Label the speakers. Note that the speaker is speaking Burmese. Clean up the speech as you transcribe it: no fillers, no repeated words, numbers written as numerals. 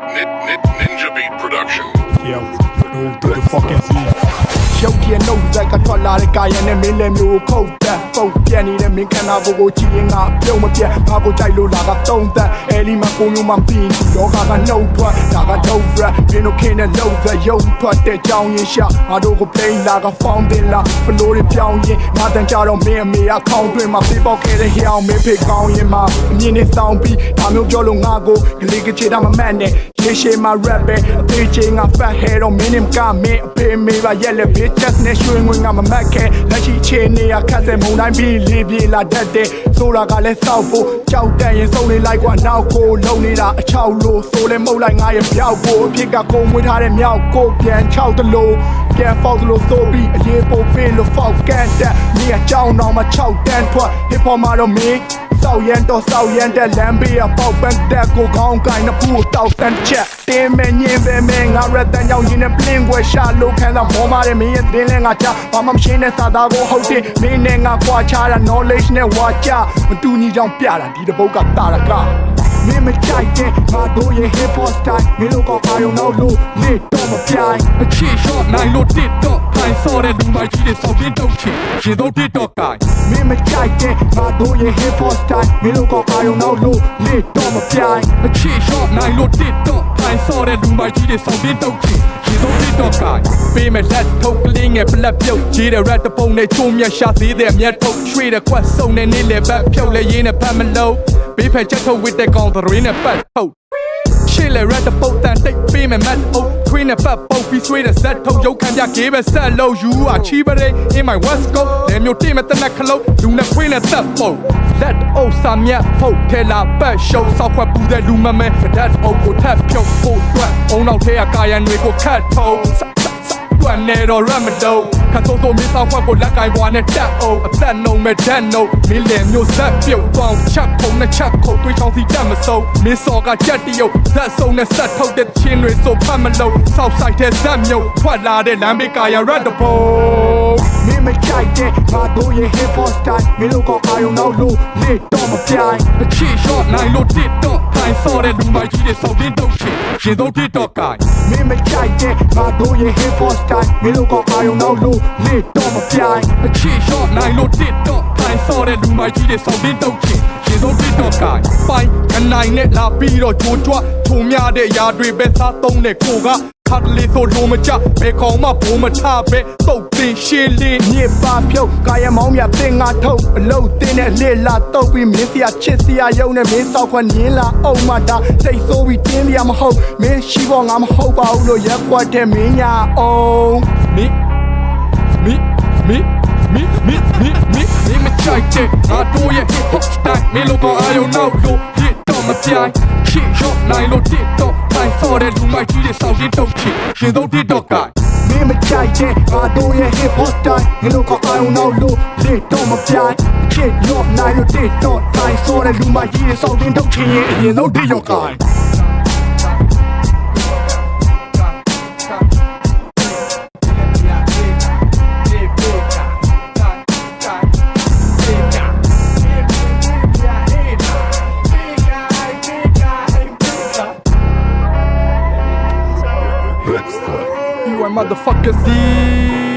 Speaker 1: Ninja Beat Production.
Speaker 2: Yo, do the fucking Z. ရုပ်ကြီးနှုတ်သက်ကထွက်လာတဲ့ကာယနဲ့မင်းလည်းမျိုးခုတ်သက်ပုတ်ပြက်နေတဲ့မင်းခန္ဓာကိုကြည့်ရင်ငါပြုံးမပြတ်ငါကိုကြိုက်လို့လာကသုံးသက်အဲ့ဒီမှာကိုမျိုးမှပြီးလောကကနှုတ်ထွက်ဒါကနှုတ်ရက်ပြင်းတို့ခင်းတဲ့လှုပ်သက်ရုပ်ထွက်တဲ့ကြောင်းရင်ရှာငါတို့ကိုပိန်လာကဖောင်းတင်လာဖလိုတွေပြောင်းရင်ငါတန်ကြတော့မင်းအမေကခေါင်းတွင်မှာပြေးပေါက်ခဲ့တဲ့ဟျောင်းမင်းဖေကောင်းရင်မှာအမြင်နဲ့စောင်းပြီးဒါမျိုးပြောလို့ငါကိုကလေးကချေတာမမှတ်နဲ့ရေရှည်မှာ rap ပဲအသေးချင်းငါ fat hair တော့မင်းနဲ့ကမင်းအဖေမေးပါရက်လက် bitches နဲ့ရွှေငွေငါမမတ်ခဲလက်ရှိချေနေရခတ်တဲ့မုံတိုင်းပြီးလေးပြေလာတတ်တဲ့ဆိုတာကလည်းစောက်ဖို့ကြောက်တက်ရင်စုံနေလိုက်ကွာနောက်ကိုလုံနေတာအချောက်လို့ဆိုလဲမုတ်လိုက်ငါရဲ့ပြောက်ဖို့အဖြစ်ကကုံမွေးထားတဲ့မြောက်ကိုပြန်ချောက်တလို့ပြန်ဖောက်တလို့ဆိုပြီးအရေးပေါ်ပေးလို့ဖောက်ကန်တက်နေအကြောင်းတော့မှ6တန်းထွက် hip hop မှာတော့မင်းစောက်ရန်တော့စောက်ရန်တဲ့လမ်းဘေးအပေါက်ပန်းတက်ကိုခေါင်းကိုင်းနှဖူးတောက်တန်းချက်တင်းမဲညင်းပဲမဲငါရက်တန်းကြောင့်ရင်းနဲ့ပလင်းွယ်ရှာလို့ခံစားမောမာတဲ့မင်းရဲ့တင်းလဲငါချဘာမှမရှင်းတဲ့စာသားကိုဟုတ်တယ်မင်းနဲ့ငါကွာချတာ knowledge နဲ့ဝါချမတူညီကြောင်ပြတာဒီတပုတ်ကတာရကမင်းမကြိုက်တဲ့ငါတို့ရဲ့ hip hop style မင်းတို့ကအာရုံနောက်လို့နေတော့မပြိုင်အချစ် short နိုင်လို့တစ်တော့ထိုင်စောတဲ့လူမကြီးတွေစောက်ပြင်းတုတ်ချင်ရေတော့တစ်တော့ကိုင်မင်းမကြိုက်တဲ့ငါတို့ရဲ့ hip hop style မင်းတို့ကအာရုံနောက်လို့နေတော့မပြိုင်အချစ် short နိုင်လို့တစ်တော့ထိုင်စောတဲ့လူမကြီးတွေစောက်ပြင်းတုတ်ချင်ရေတော့တစ်တော့ကိုင်ပေးမဲ့လက်ထုတ်ကလေးငယ်ပလက်ပြုတ်ကြီးတဲ့ rap တပုံနဲ့ချုံမြတ်ရှာသေးတဲ့မြတ်ထုတ်ရွှေတဲ့ကွက်စုံနဲ့နေလေဘက်ဖြုတ်လဲရင်းနဲ့ဖတ်မလို့ဘေးဖက်ချက်ထုတ်ဝစ်တဲ့ကောင်တွေနဲ့ပတ်ထုတ်ရှေ့လေ red တပုတ်တန်တိတ်ပေးမယ် mat အုပ်ခွေးနဲ့ပတ်ပုတ်ပြီးဆွေးတဲ့ဇက်ထုတ်ရုပ်ခံပြကေးပဲဆက်လို့ you are cheaper in my west coast လေမျိုးတိမဲ့တနက်ခလုံးလူနဲ့ခွေးနဲ့သက်ပုတ် let အုပ်စာမြတ်ဖုတ်ထဲလာပတ်ရှုံစောက်ခွက်ပူတဲ့လူမမဲ that အုပ်ကိုထပ်ဖြုတ်ဖို့အတွက်အုံနောက်ထဲကကာယံတွေကိုခတ်ထုတ်တွန်နေတော့ရမတော့ခတ်ဆိုမင်းဆောင်ခွက်ကိုလက်ကင်ဘွားနဲ့တက်အောင်အသက်နှုံမဲ့ဓာတ်နှုံမင်းလည်းမျိုးဆက်ပြုတ်ပေါင်းချက်ခုံနဲ့ချက်ခုံတွေးချောင်းစီတက်မဆုံးမင်းစော်ကကြက်တရုပ်ဇက်ဆုံးနဲ့ဆက်ထုတ်တဲ့ချင်းတွေဆိုဖတ်မလို့ဆောက်ဆိုင်တဲ့ဇက်မြုပ်ထွက်လာတဲ့လမ်းဘေးကာရရတ်တပုံမင်းမကြိုက်တဲ့ငါတို့ရဲ့ hip hop style မင်းတို့ကအာရုံနောက်လို့နေတော့မပြိုင်အချစ် short နိုင်လို့တစ်တော့ထိုင်စော်တဲ့လူမကြီးတွေစောက်တင်းတုတ်ချင်ရင်တော့တစ်တော့ကိုင်မင်းမကြိုက်တဲ့ငါတို့ရဲ့ hip hop style မင်းတို့ကအာရုံနောက်လို့နေတော့မပြိုင်အချစ် short နိုင်လို့တစ်တော့ထိုင်စော်တဲ့လူမကြီးတွေစောက်တင်းတုတ်ချင်ရင်တော့တစ်တော့ကိုင်ပိုင်ခနိုင်နဲ့လာပြီးတော့ကြိုးကြွထုံများတဲ့ຢာတွေပဲစားသုံးတဲ့ကိုကခတ်လေးဆိုလိုမကြဘယ်ကောင်မှဘိုးမထပဲတုတ်တင်ရှင်းလင်းညစ်ပါဖြုတ်ကာယမောင်းမြတင်ငါထုတ်အလုတ်တင်းနဲ့လေလာတုတ်ပြီးမင်းစရာချစ်စရာယုံနဲ့မင်းစောက်ခွနင်းလာအုံမတာစိတ်ဆိုးပြီးတင်းပြမဟုတ်မင်းရှိဖို့ငါမဟုတ်ပါဘူးလို့ရက်ကွက်တဲ့မင်းညာအောင်မကြိုက်တဲ့ငါတို့ရဲ့ hip hop style မင်းတို့ကအာရုံနောက်လို့ဒီတော့မပြိုင်ချစ်ရောနိုင်လို့ဒီတော့တိုင်းစော်တဲ့လူမကြီးတွေစောက်တင်းတုတ်ချင်ရင်တော့ဒီတော့ကမင်းမကြိုက်တဲ့ငါတို့ရဲ့ hip hop style မင်းတို့ကအာရုံနောက်လို့ဒီတော့မပြိုင်ချစ်ရောနိုင်လို့ဒီတော့တိုင်းစော်တဲ့လူမကြီးတွေစောက်တင်းတုတ်ချင်ရင်တော့ဒီတော့ကYou are motherfucker Z